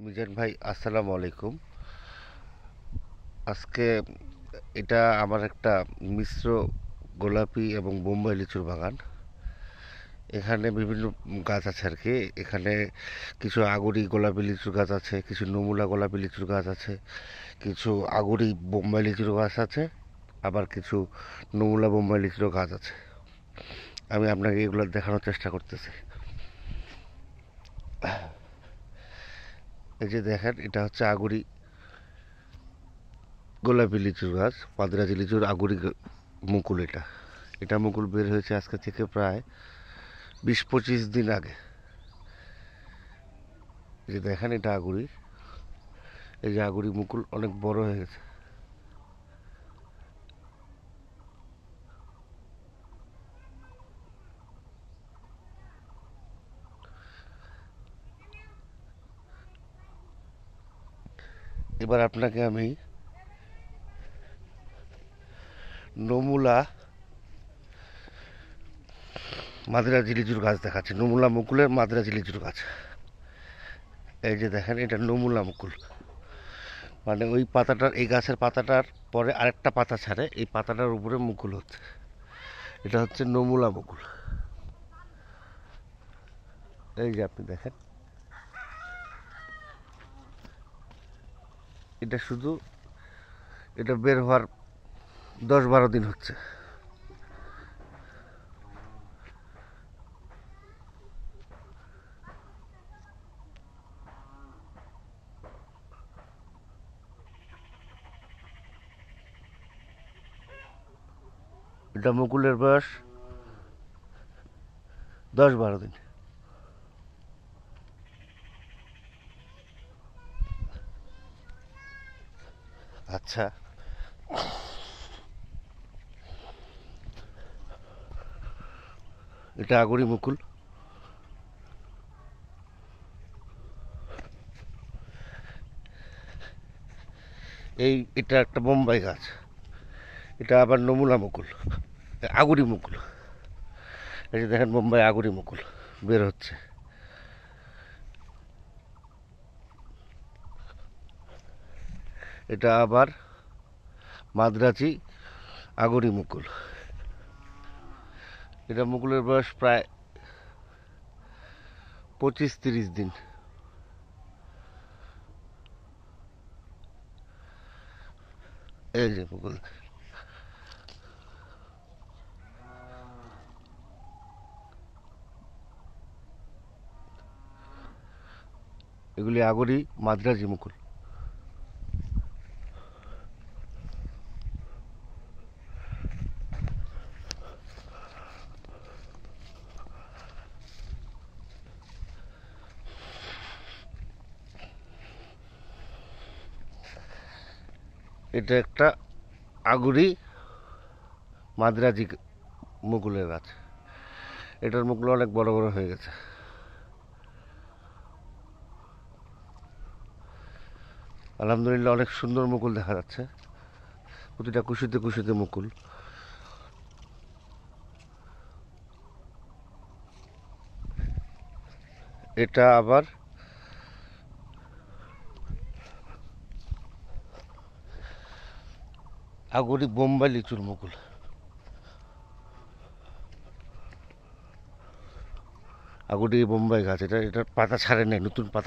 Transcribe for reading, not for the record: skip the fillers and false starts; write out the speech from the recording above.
মিজান ভাই, আসসালামু আলাইকুম। আজকে এটা আমার একটা মিশ্র গোলাপি এবং বোম্বাই লিচুর বাগান। এখানে বিভিন্ন গাছ আছে আর কি। এখানে কিছু আগুরি গোলাপি লিচুর গাছ আছে, কিছু নমুলা গোলাপি লিচুর গাছ আছে, কিছু আগুরি বোম্বাই লিচুর গাছ আছে, আবার কিছু নমুলা বোম্বাই লিচুর গাছ আছে। আমি আপনাকে এগুলো দেখানোর চেষ্টা করতেছি। এই যে দেখেন, এটা হচ্ছে আগুরি গোলাপি লিচুর গাছ, মাদ্রাজি লিচুর আগুরি মুকুল। এটা এটা মুকুল বের হয়েছে আজকে থেকে প্রায় 20-25 দিন আগে। এই যে দেখেন, এটা আগুরি। এই যে আগুরি মুকুল অনেক বড় হয়ে গেছে। এবার আপনাকে আমি নমুলা মাদ্রাজি লিচুর গাছ দেখাচ্ছি। নমুলা মুকুলের মাদ্রাজি লিচুর গাছ। এই যে দেখেন, এটা নমুলা মুকুল। মানে ওই পাতাটার, এই গাছের পাতাটার পরে আরেকটা পাতা ছাড়ে, এই পাতাটার উপরে মুকুল হচ্ছে। এটা হচ্ছে নমুলা মুকুল। এই যে আপনি দেখেন, এটা শুধু এটা বের হওয়ার 10-12 দিন হচ্ছে। এটা মুকুলের বয়স 10-12 দিন। আচ্ছা, এটা আগরি মুকুল। এটা একটা বোম্বাই গাছ। এটা আবার নমুনা মুকুল, আগুরি মুকুল। এই যে দেখেন, বোম্বাই আগুরি মুকুল বের হচ্ছে। এটা আবার মাদ্রাজি আগুরি মুকুল। এটা মুকুলের বয়স প্রায় 25-30 দিন। এই যে মুকুল, এগুলি আগরি মাদ্রাজি মুকুল। এটা একটা আগুরি মাদ্রাজি মুকুলের গাছ। এটার মুকুল অনেক বড় বড় হয়ে গেছে। আলহামদুলিল্লাহ, অনেক সুন্দর মুকুল দেখা যাচ্ছে। প্রতিটা কুশিতে কুশিতে মুকুল। এটা আবার আগরি বোম্বাই লিচুর মুকুল। আগরি বোম্বাই গাছ। এটার পাতা ছাড়ে নাই, নতুন পাতা